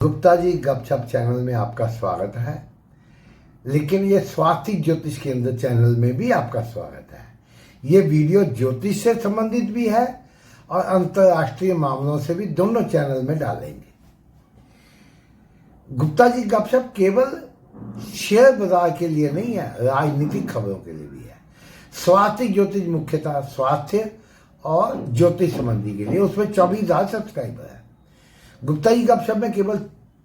गुप्ता जी गपशप चैनल में आपका स्वागत है। लेकिन ये स्वास्थ्य ज्योतिष केंद्र चैनल में भी आपका स्वागत है। ये वीडियो ज्योतिष से संबंधित भी है और अंतर्राष्ट्रीय मामलों से भी दोनों चैनल में डालेंगे। गुप्ता जी गपशप केवल शेयर बाजार के लिए नहीं है, राजनीतिक खबरों के लिए भी है। स्वास्थ्य ज्योतिष मुख्यतः स्वास्थ्य और ज्योतिष संबंधी के लिए, उसमें 24,000 सब्सक्राइबर है। गुप्ता जी गपशप में केवल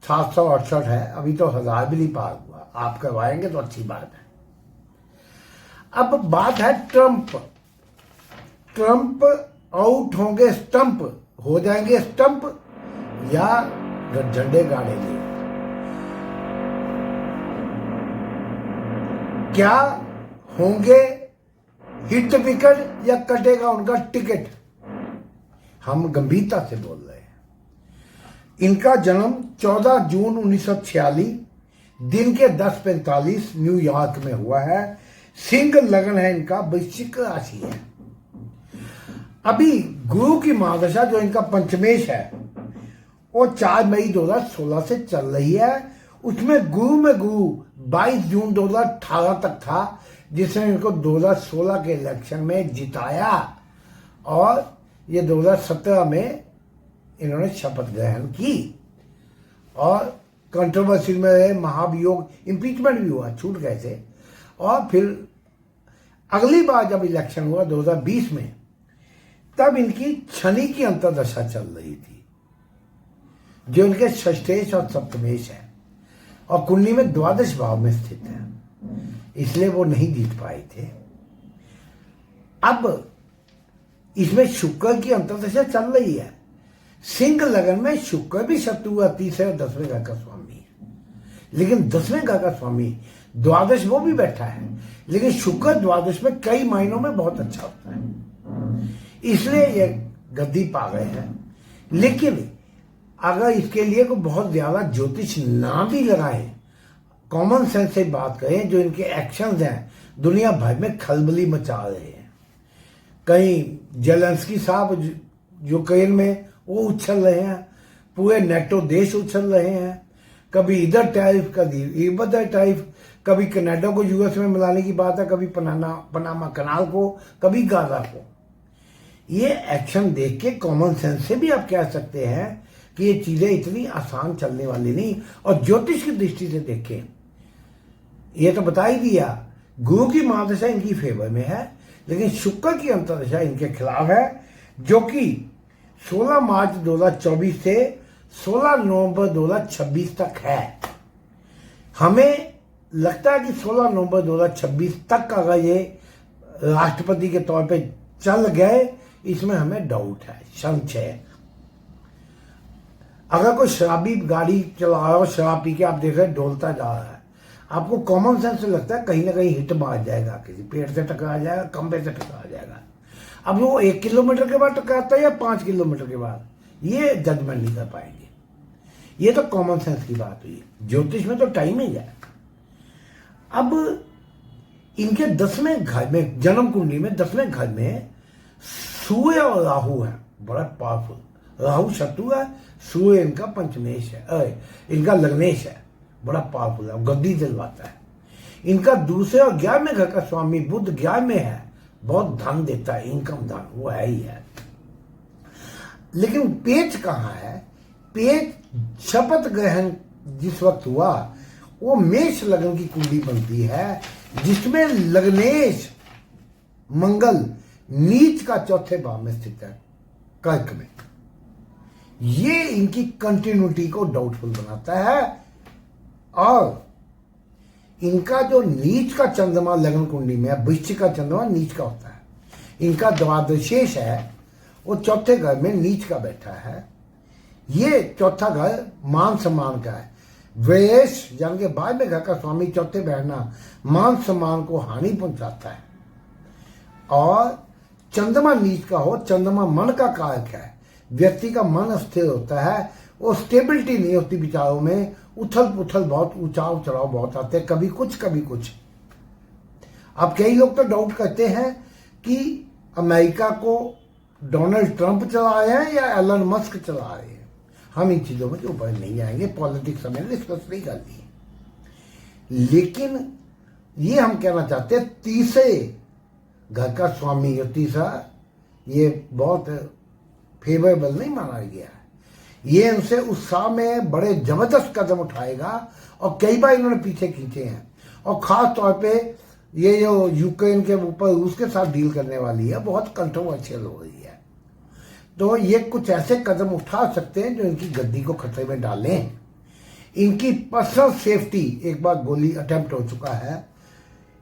768 है, अभी तो 1000 भी नहीं पार हुआ। आप करवाएंगे तो अच्छी बात है। अब बात है ट्रंप आउट होंगे, स्टंप हो जाएंगे, स्टंप या झंडे गाड़ेंगे। क्या होंगे हिट विकेट या कटेगा उनका टिकट? हम गंभीरता से बोल रहे हैं। इनका जन्म 14 जून 1946 दिन के 10:45 न्यूयॉर्क में हुआ है। सिंह लगन है इनका, वृश्चिक राशि है। अभी गुरु की महादशा जो इनका पंचमेश है वो 4 मई 2016 से चल रही है। उसमें गुरु 22 जून 2018 तक था, जिसने इनको 2016 के इलेक्शन में जिताया और ये 2017 में इन्होंने शपथ ग्रहण की और कंट्रोवर्सी में रहे, महाभियोग, इम्पीचमेंट भी हुआ, छूट गए थे। और फिर अगली बार जब इलेक्शन हुआ 2020 में, तब इनकी शनि की अंतर्दशा चल रही थी जो इनके षष्ठेश और सप्तमेश है और कुंडली में द्वादश भाव में स्थित है, इसलिए वो नहीं जीत पाए थे। अब इसमें शुक्र की अंतर्दशा चल रही है। सिंह लगन में शुक्र भी शत्रु अतीत है, 10वें घर का स्वामी है। लेकिन 10वें घर का स्वामी द्वादश वो भी बैठा है, लेकिन शुक्र द्वादश में कई महीनों में बहुत अच्छा होता है, इसलिए ये गद्दी पा गए हैं। लेकिन अगर इसके लिए कोई बहुत ज्यादा ज्योतिष ना भी लगाए, कॉमन सेंस से बात करें, जो इनके एक्शंस हैं दुनिया भर में खलबली मचा रहे हैं। कहीं जेलेंस्की साहब यूक्रेन में वो उछल रहे हैं, पूरे नेटो देश उछल रहे हैं। कभी इधर टैरिफ, कभी इधर टैरिफ, कभी कनाडा को यूएस में मिलाने की बात है, कभी पनामा कनाल को, कभी गाजा को। ये एक्शन देख के कॉमन सेंस से भी आप कह सकते हैं कि ये चीजें इतनी आसान चलने वाली नहीं। और ज्योतिष की दृष्टि से देखें, ये तो बता ही दिया, गुरु की महादशा इनकी फेवर में है, लेकिन शुक्र की अंतर्दशा इनके खिलाफ है, जो कि 16 मार्च 2024 से 16 नवंबर 2026 तक है। हमें लगता है कि 16 नवंबर 2026 तक अगर ये राष्ट्रपति के तौर पे चल गए, इसमें हमें डाउट है, संशय है। अगर कोई शराबी गाड़ी चला रहा हो, शराब पी के आप देख रहे डोलता जा रहा है, आपको कॉमन सेंस से लगता है कहीं ना कहीं हिट मार जाएगा, किसी पेड़ से टकरा जाएगा, खंबे से टकरा जाएगा। अब वो 1 किलोमीटर के बाद टकराता है या 5 किलोमीटर के बाद, ये जजमेंट नहीं कर पाएंगे। ये तो कॉमन सेंस की बात हुई। ज्योतिष में तो टाइम ही है। अब इनके 10वें घर में, जन्म कुंडली में 10वें घर में सूर्य और राहु है, बड़ा पावरफुल। राहु शत्रु है, सूर्य इनका पंचमेश है, इनका लग्नेश है, बड़ा पावरफुल है, गद्दी दिलवाता है। इनका दूसरे और 11वें घर का स्वामी बुध 11 में है, बहुत धन देता है, इनकम धन वो है ही है। लेकिन पेच कहाँ है? पेच शपथ ग्रहण जिस वक्त हुआ वो मेष लगन की कुंडली बनती है, जिसमें लग्नेश मंगल नीच का 4थे भाव में स्थित है, कर्क में। ये इनकी कंटिन्यूटी को डाउटफुल बनाता है। और इनका जो नीच का चंद्रमा लगन कुंडली में है, वृश्चिक का चंद्रमा नीच का होता है, इनका द्वादशेष है, वो 4थे घर में नीच का बैठा है। ये 4था घर मान सम्मान का है। व्ययेश यानी कि बाद में घर का स्वामी 4थे बैठना मान सम्मान को हानि पहुंचाता है। और चंद्रमा नीच का हो, चंद्रमा मन का कारक है, व्यक्ति का मन अस्थिर होता है, वो स्टेबिलिटी नहीं होती विचारों में, उथल पुथल बहुत, उछाल चढ़ाव बहुत आते हैं, कभी कुछ कभी कुछ। अब कई लोग तो डाउट करते हैं कि अमेरिका को डोनाल्ड ट्रंप चला रहे हैं या एलन मस्क चला रहे हैं। हम इन चीज़ों में ऊपर नहीं जाएंगे, पॉलिटिक्स हमने डिस्कस नहीं कर दी। लेकिन ये हम कहना चाहते हैं, तीसरे घर का स्वामी और तीसरा ये बहुत फेवरेबल नहीं माना गया है। ये उनसे उत्साह में बड़े जबरदस्त कदम उठाएगा और कई बार इन्होंने पीछे खींचे हैं। और खास तौर पे ये जो यूक्रेन के ऊपर रूस के साथ डील करने वाली है, बहुत कंट्रोवर्शियल हो रही है। तो ये कुछ ऐसे कदम उठा सकते हैं जो इनकी गद्दी को खतरे में डालें। इनकी पर्सनल सेफ्टी, एक बार गोली अटेम्प्ट हो चुका है,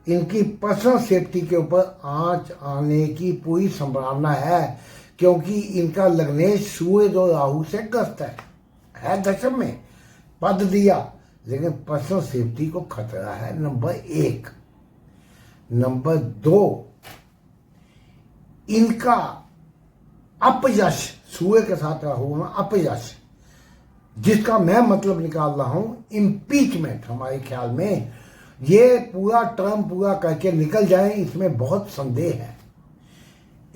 इनकी पर्सनल सेफ्टी के ऊपर आंच आने की पूरी संभावना है, क्योंकि इनका लग्नेश सूर्य और राहु से ग्रस्त है दशम में पद दिया, लेकिन पर्सनल सेफ्टी को खतरा है, नंबर 1। नंबर 2, इनका अपयश, सूर्य के साथ राहु में अपयश, जिसका मैं मतलब निकाल रहा हूं इम्पीचमेंट। हमारे ख्याल में ये पूरा टर्म पूरा करके निकल जाए, इसमें बहुत संदेह है।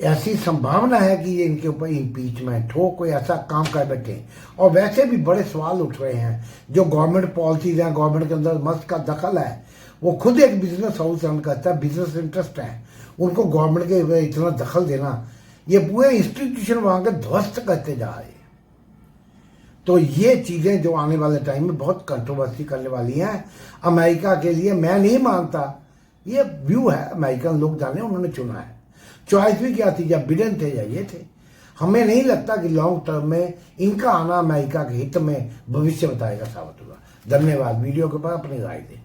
ऐसी संभावना है कि ये इनके ऊपर इम्पीचमेंट हो, कोई ऐसा काम कर बैठे। और वैसे भी बड़े सवाल उठ रहे हैं, जो गवर्नमेंट पॉलिसीज हैं, गवर्नमेंट के अंदर मस्त का दखल है। वो खुद एक बिजनेस हाउस रन करता है, बिजनेस इंटरेस्ट है, उनको गवर्नमेंट के इतना दखल देना, ये पूरे इंस्टीट्यूशन वहां के ध्वस्त करते जा रहे हैं। तो ये चीजें जो आने वाले टाइम में बहुत कंट्रोवर्सी करने वाली हैं अमेरिका के लिए। मैं नहीं मानता, ये व्यू है, अमेरिकन लोग जाने, उन्होंने चुना है। चॉइस भी क्या थी, जब बिडेन थे या ये थे। हमें नहीं लगता कि लॉन्ग टर्म में इनका आना अमेरिका के हित में भविष्य बताएगा साबित होगा। धन्यवाद। वीडियो के ऊपर अपनी राय दें।